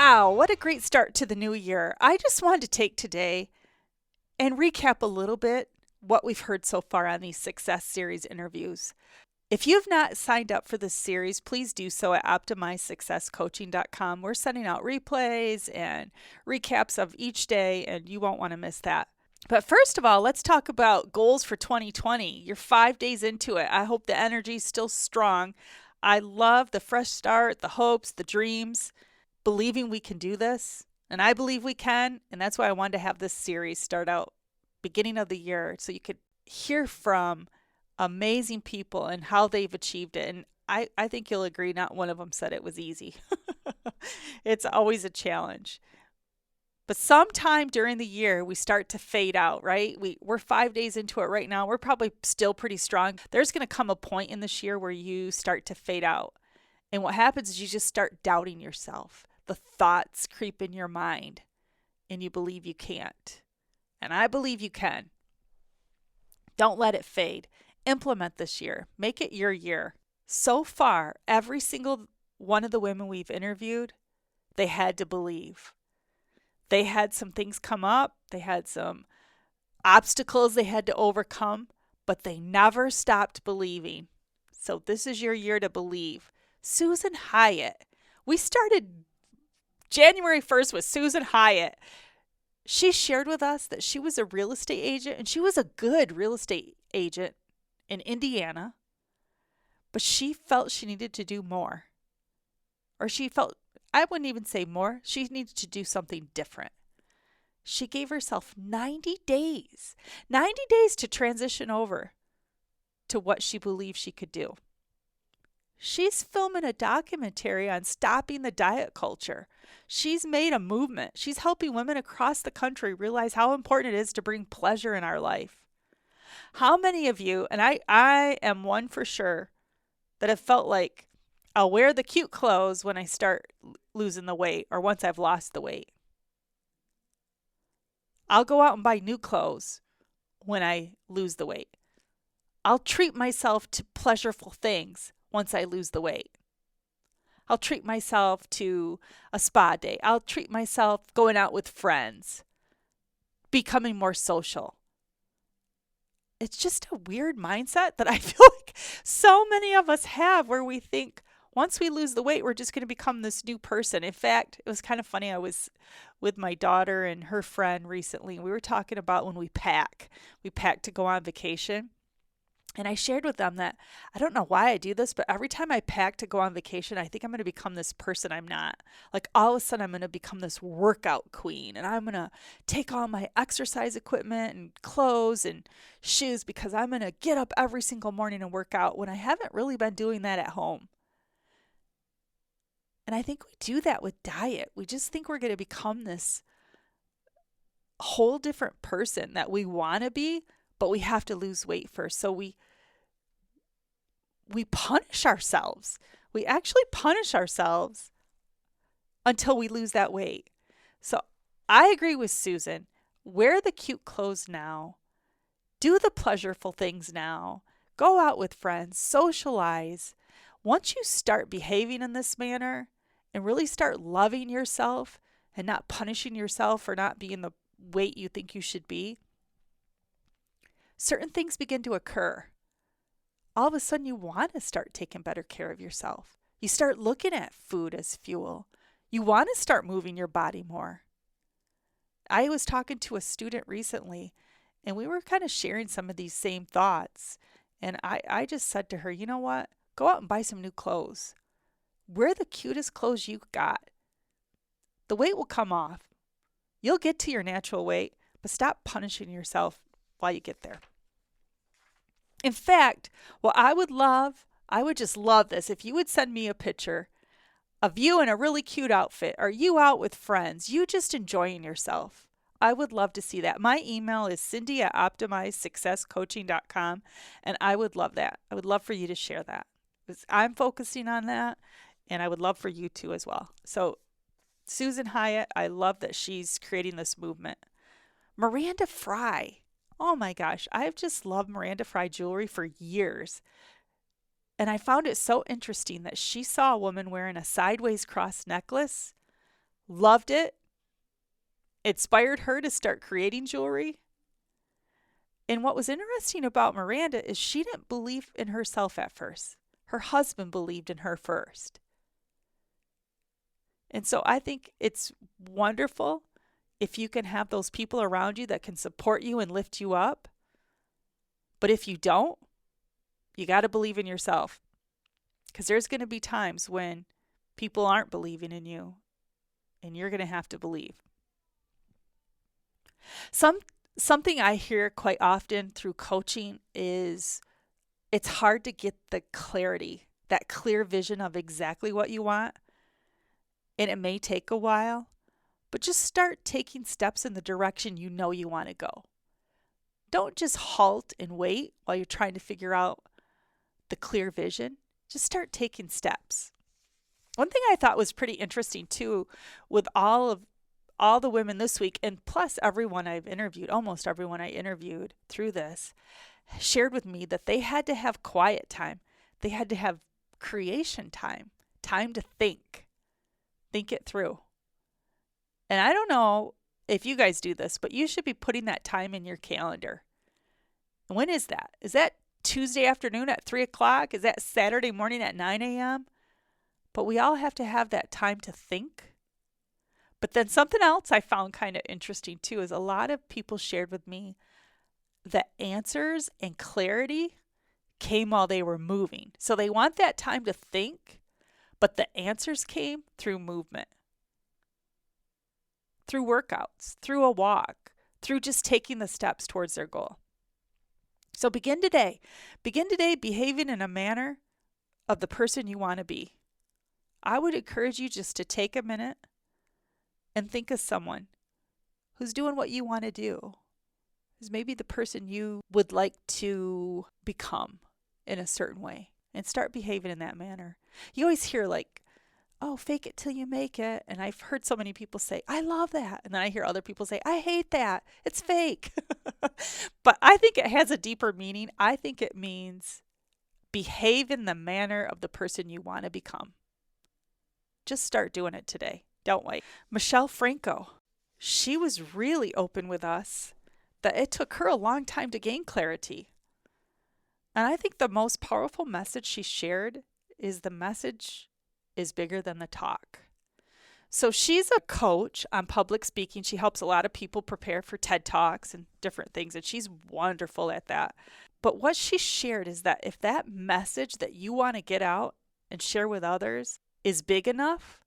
Wow, what a great start to the new year. I just wanted to take today and recap a little bit what we've heard so far on these Success Series interviews. If you've not signed up for this series, please do so at optimizesuccesscoaching.com. We're sending out replays and recaps of each day, and you won't want to miss that. But first of all, let's talk about goals for 2020. You're 5 days into it. I hope the energy is still strong. I love the fresh start, the hopes, the dreams, believing we can do this. And I believe we can. And that's why I wanted to have this series start out beginning of the year so you could hear from amazing people and how they've achieved it. And I think you'll agree, not one of them said it was easy. It's always a challenge. But sometime during the year, we start to fade out, right? We're 5 days into it right now. We're probably still pretty strong. There's going to come a point in this year where you start to fade out. And what happens is you just start doubting yourself. The thoughts creep in your mind and you believe you can't. And I believe you can. Don't let it fade. Implement this year. Make it your year. So far, every single one of the women we've interviewed, they had to believe. They had some things come up. They had some obstacles they had to overcome, but they never stopped believing. So this is your year to believe. Susan Hyatt. We started January 1st with Susan Hyatt. She shared with us that she was a real estate agent, and she was a good real estate agent in Indiana, but she felt she needed to do more. Or she felt, I wouldn't even say more, she needed to do something different. She gave herself 90 days, 90 days to transition over to what she believed she could do. She's filming a documentary on stopping the diet culture. She's made a movement. She's helping women across the country realize how important it is to bring pleasure in our life. How many of you, and I am one for sure, that have felt like I'll wear the cute clothes when I start losing the weight or once I've lost the weight. I'll go out and buy new clothes when I lose the weight. I'll treat myself to pleasurable things once I lose the weight. I'll treat myself to a spa day. I'll treat myself going out with friends, becoming more social. It's just a weird mindset that I feel like so many of us have where we think once we lose the weight, we're just going to become this new person. In fact, it was kind of funny. I was with my daughter and her friend recently. We were talking about when we pack. We pack to go on vacation. And I shared with them that I don't know why I do this, but every time I pack to go on vacation, I think I'm going to become this person I'm not. Like all of a sudden, I'm going to become this workout queen, and I'm going to take all my exercise equipment and clothes and shoes because I'm going to get up every single morning and work out when I haven't really been doing that at home. And I think we do that with diet. We just think we're going to become this whole different person that we want to be, but we have to lose weight first. So we punish ourselves. We actually punish ourselves until we lose that weight. So I agree with Susan. Wear the cute clothes now. Do the pleasurable things now. Go out with friends. Socialize. Once you start behaving in this manner and really start loving yourself and not punishing yourself for not being the weight you think you should be, certain things begin to occur. All of a sudden, you want to start taking better care of yourself. You start looking at food as fuel. You want to start moving your body more. I was talking to a student recently, and we were kind of sharing some of these same thoughts. And I just said to her, you know what? Go out and buy some new clothes. Wear the cutest clothes you got. The weight will come off. You'll get to your natural weight, but stop punishing yourself while you get there. In fact, what I would just love this if you would send me a picture of you in a really cute outfit or you out with friends, you just enjoying yourself. I would love to see that. My email is Cyndi@optimizesuccesscoaching.com, and I would love that. I would love for you to share that. Because I'm focusing on that, and I would love for you to as well. So Susan Hyatt, I love that she's creating this movement. Miranda Fry. Oh my gosh, I've just loved Miranda Fry jewelry for years. And I found it so interesting that she saw a woman wearing a sideways cross necklace loved it, inspired her to start creating jewelry. And what was interesting about Miranda is she didn't believe in herself at first. Her husband believed in her first. And so I think it's wonderful if you can have those people around you that can support you and lift you up. But if you don't, you got to believe in yourself, because there's going to be times when people aren't believing in you and you're going to have to believe. Something I hear quite often through coaching is it's hard to get the clarity, that clear vision of exactly what you want. And it may take a while, but just start taking steps in the direction you know you want to go. Don't just halt and wait while you're trying to figure out the clear vision. Just start taking steps. One thing I thought was pretty interesting too, with all the women this week, and plus everyone I've interviewed, almost everyone I interviewed through this, shared with me that they had to have quiet time. They had to have creation time, time to think it through. And I don't know if you guys do this, but you should be putting that time in your calendar. When is that? Is that Tuesday afternoon at 3 o'clock? Is that Saturday morning at 9 a.m.? But we all have to have that time to think. But then something else I found kind of interesting too is a lot of people shared with me that answers and clarity came while they were moving. So they want that time to think, but the answers came through movement, through workouts, through a walk, through just taking the steps towards their goal. So begin today. Begin today behaving in a manner of the person you want to be. I would encourage you just to take a minute and think of someone who's doing what you want to do, who's maybe the person you would like to become in a certain way, and start behaving in that manner. You always hear like, oh, fake it till you make it. And I've heard so many people say, I love that. And then I hear other people say, I hate that. It's fake. But I think it has a deeper meaning. I think it means behave in the manner of the person you want to become. Just start doing it today. Don't wait. Michelle Franco, she was really open with us that it took her a long time to gain clarity. And I think the most powerful message she shared is the message is bigger than the talk. So she's a coach on public speaking. She helps a lot of people prepare for TED Talks and different things, and she's wonderful at that. But what she shared is that if that message that you want to get out and share with others is big enough,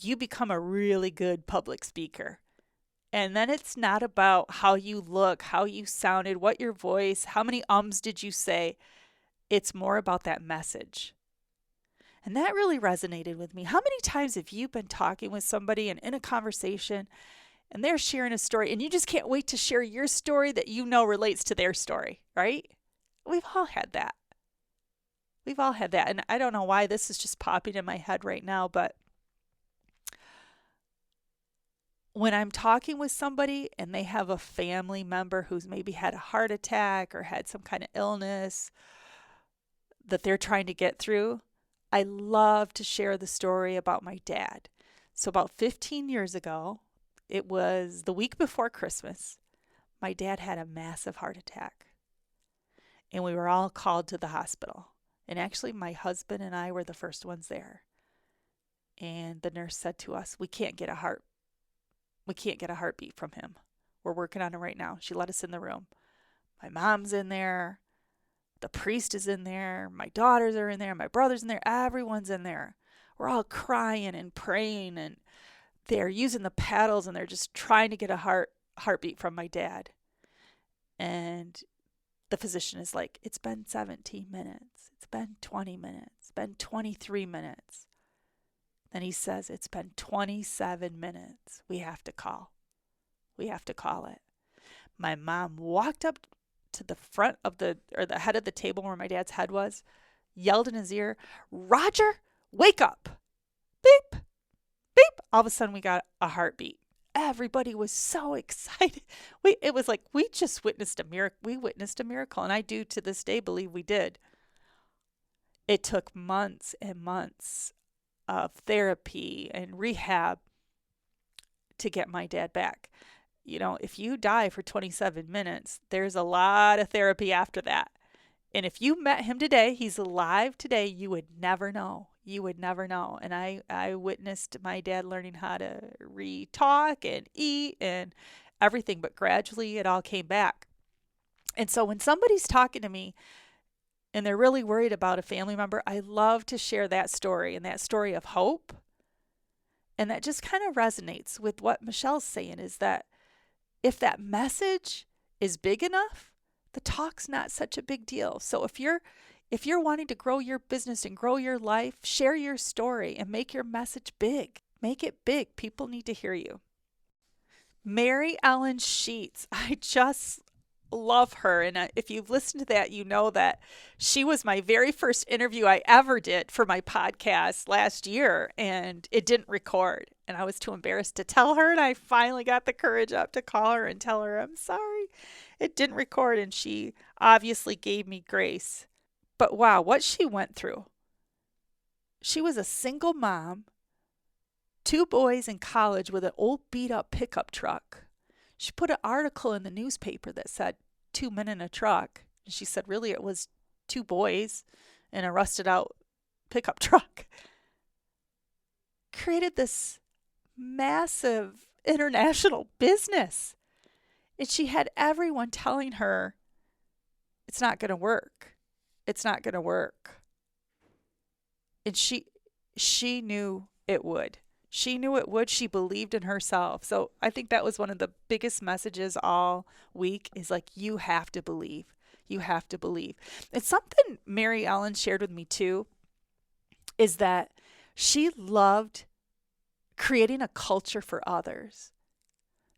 you become a really good public speaker. And then it's not about how you look, how you sounded, what your voice, how many ums did you say. It's more about that message. And that really resonated with me. How many times have you been talking with somebody and in a conversation and they're sharing a story and you just can't wait to share your story that you know relates to their story, right? We've all had that. We've all had that. And I don't know why this is just popping in my head right now, but when I'm talking with somebody and they have a family member who's maybe had a heart attack or had some kind of illness that they're trying to get through, I love to share the story about my dad. So about 15 years ago, it was the week before Christmas, my dad had a massive heart attack. And we were all called to the hospital. And actually, my husband and I were the first ones there. And the nurse said to us, we can't get a heartbeat from him. We're working on it right now. She let us in the room. My mom's in there. The priest is in there. My daughters are in there. My brother's in there. Everyone's in there. We're all crying and praying, and they're using the paddles, and they're just trying to get a heartbeat from my dad. And the physician is like, it's been 17 minutes. It's been 20 minutes. It's been 23 minutes. Then he says, it's been 27 minutes. We have to call it. My mom walked up to the front of the head of the table where my dad's head was, yelled in his ear, Roger, wake up. Beep, beep. All of a sudden we got a heartbeat. Everybody was so excited. It was like we just witnessed a miracle. We witnessed a miracle, and I do to this day believe we did. It took months and months of therapy and rehab to get my dad back. If you die for 27 minutes, there's a lot of therapy after that. And if you met him today, he's alive today, you would never know. You would never know. And I witnessed my dad learning how to re-talk and eat and everything, but gradually it all came back. And so when somebody's talking to me and they're really worried about a family member, I love to share that story and that story of hope. And that just kind of resonates with what Michelle's saying, is that if that message is big enough, the talk's not such a big deal. So if you're wanting to grow your business and grow your life, share your story and make your message big. Make it big. People need to hear you. Mary Ellen Sheets. I just love her. And if you've listened to that, you know that she was my very first interview I ever did for my podcast last year, and it didn't record. And I was too embarrassed to tell her. And I finally got the courage up to call her and tell her, I'm sorry, it didn't record. And she obviously gave me grace. But wow, what she went through. She was a single mom, 2 boys in college with an old beat up pickup truck. She put an article in the newspaper that said 2 men in a truck. And she said, really, it was 2 boys in a rusted out pickup truck. Created this massive international business. And she had everyone telling her, it's not going to work. It's not going to work. And she knew it would. She knew it would. She believed in herself. So I think that was one of the biggest messages all week, is like, you have to believe. You have to believe. It's something Mary Ellen shared with me too, is that she loved creating a culture for others.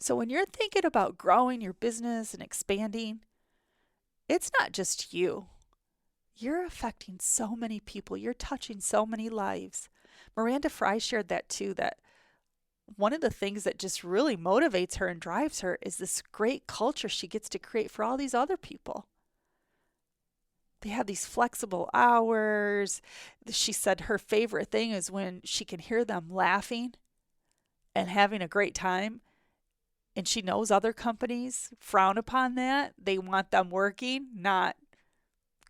So when you're thinking about growing your business and expanding, it's not just you. You're affecting so many people. You're touching so many lives. Miranda Fry shared that too, that one of the things that just really motivates her and drives her is this great culture she gets to create for all these other people. They have these flexible hours. She said her favorite thing is when she can hear them laughing and having a great time. And she knows other companies frown upon that. They want them working, not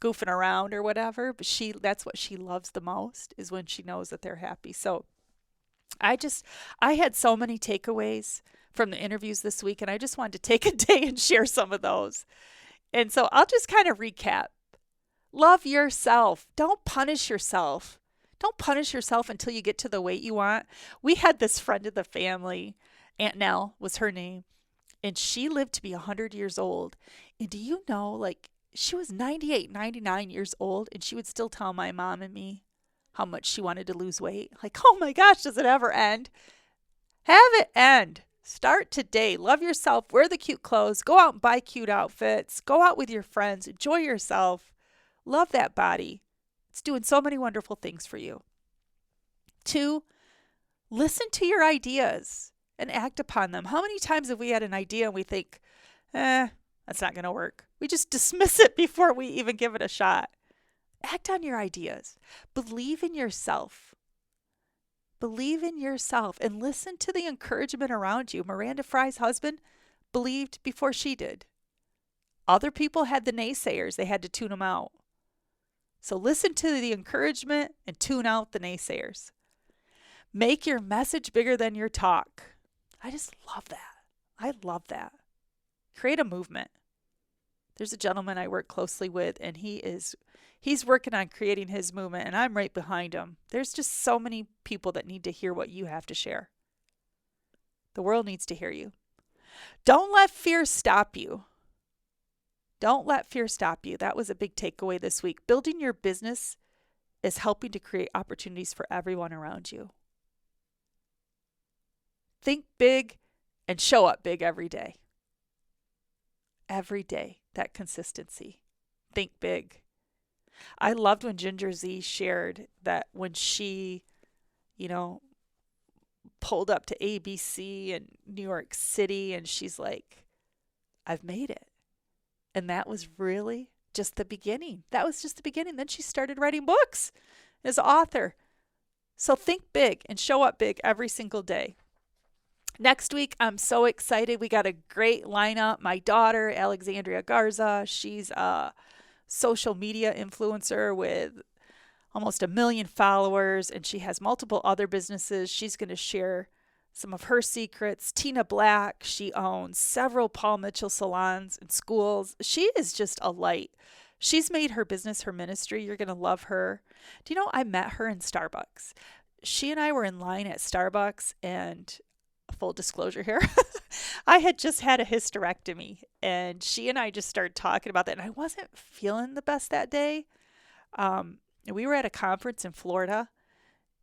goofing around or whatever, but that's what she loves the most, is when she knows that they're happy. So I had so many takeaways from the interviews this week, and I just wanted to take a day and share some of those. And so I'll just kind of recap. Love yourself. Don't punish yourself. Don't punish yourself until you get to the weight you want. We had this friend of the family, Aunt Nell was her name, and she lived to be 100 years old. And do you know, like, she was 98, 99 years old, and she would still tell my mom and me how much she wanted to lose weight. Like, oh my gosh, does it ever end? Have it end. Start today. Love yourself. Wear the cute clothes. Go out and buy cute outfits. Go out with your friends. Enjoy yourself. Love that body. It's doing so many wonderful things for you. 2, listen to your ideas and act upon them. How many times have we had an idea and we think, that's not going to work? We just dismiss it before we even give it a shot. Act on your ideas. Believe in yourself. Believe in yourself and listen to the encouragement around you. Miranda Fry's husband believed before she did. Other people had the naysayers. They had to tune them out. So listen to the encouragement and tune out the naysayers. Make your message bigger than your talk. I just love that. I love that. Create a movement. There's a gentleman I work closely with, and he's working on creating his movement, and I'm right behind him. There's just so many people that need to hear what you have to share. The world needs to hear you. Don't let fear stop you. Don't let fear stop you. That was a big takeaway this week. Building your business is helping to create opportunities for everyone around you. Think big and show up big every day. Every day, that consistency. Think big. I loved when Ginger Z shared that when she, pulled up to ABC in New York City, and she's like, I've made it. And that was really just the beginning. That was just the beginning. Then she started writing books as an author. So think big and show up big every single day. Next week, I'm so excited. We got a great lineup. My daughter, Alexandria Garza, she's a social media influencer with almost 1 million followers, and she has multiple other businesses. She's going to share some of her secrets. Tina Black, she owns several Paul Mitchell salons and schools. She is just a light. She's made her business her ministry. You're going to love her. Do you know, I met her in Starbucks. She and I were in line at Starbucks, and full disclosure here, I had just had a hysterectomy, and she and I just started talking about that, and I wasn't feeling the best that day. And we were at a conference in Florida,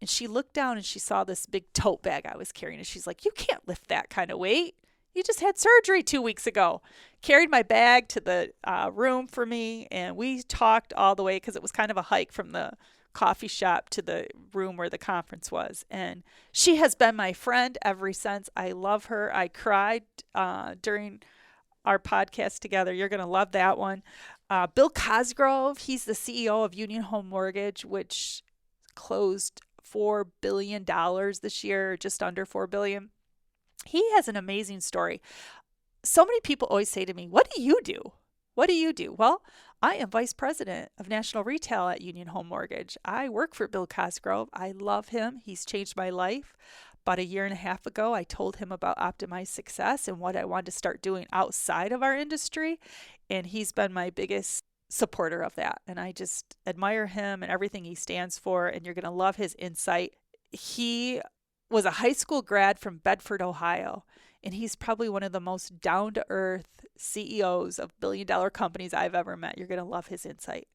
and she looked down and she saw this big tote bag I was carrying, and she's like, "You can't lift that kind of weight. You just had surgery 2 weeks ago." Carried my bag to the room for me, and we talked all the way because it was kind of a hike from the coffee shop to the room where the conference was. And she has been my friend ever since. I love her. I cried during our podcast together. You're going to love that one. Bill Cosgrove, he's the CEO of Union Home Mortgage, which closed $4 billion this year, just under $4 billion. He has an amazing story. So many people always say to me, "What do you do? What do you do?" Well, I am vice president of national retail at Union Home Mortgage. I work for Bill Cosgrove. I love him. He's changed my life. About 1.5 years ago, I told him about Optimized Success and what I wanted to start doing outside of our industry. And he's been my biggest supporter of that. And I just admire him and everything he stands for. And you're going to love his insight. He was a high school grad from Bedford, Ohio. And he's probably one of the most down to earth CEOs of billion-dollar companies I've ever met. You're going to love his insight.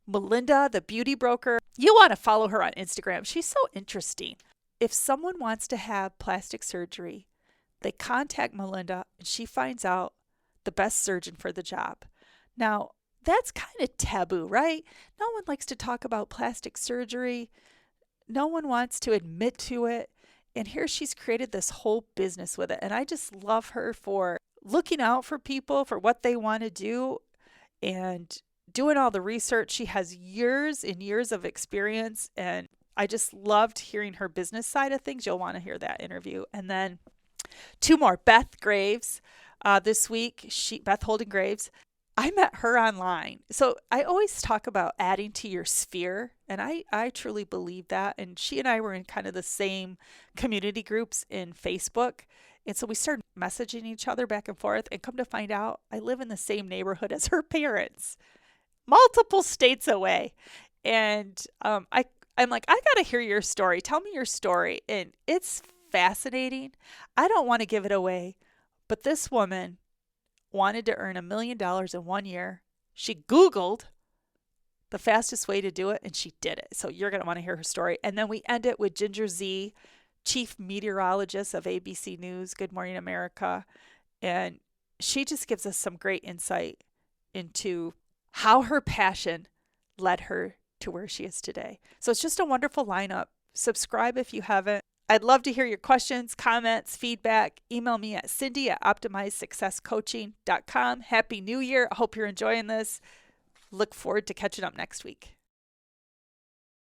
Melinda, the beauty broker, you want to follow her on Instagram. She's so interesting. If someone wants to have plastic surgery, they contact Melinda and she finds out the best surgeon for the job. Now, that's kind of taboo, right? No one likes to talk about plastic surgery. No one wants to admit to it. And here she's created this whole business with it. And I just love her for looking out for people, for what they want to do, and doing all the research. She has years and years of experience, and I just loved hearing her business side of things. You'll want to hear that interview. And then 2 more. Beth Graves this week. Beth Holden Graves. I met her online. So I always talk about adding to your sphere, and I truly believe that. And she and I were in kind of the same community groups in Facebook. And so we started messaging each other back and forth, and come to find out, I live in the same neighborhood as her parents, multiple states away. And I'm like, "I got to hear your story. Tell me your story." And it's fascinating. I don't want to give it away, but this woman wanted to earn $1 million in 1 year. She Googled the fastest way to do it, and she did it. So you're going to want to hear her story. And then we end it with Ginger Z, chief meteorologist of ABC News, Good Morning America. And she just gives us some great insight into how her passion led her to where she is today. So it's just a wonderful lineup. Subscribe if you haven't. I'd love to hear your questions, comments, feedback. Email me at Cyndi@OptimizedSuccessCoaching.com. Happy New Year. I hope you're enjoying this. Look forward to catching up next week.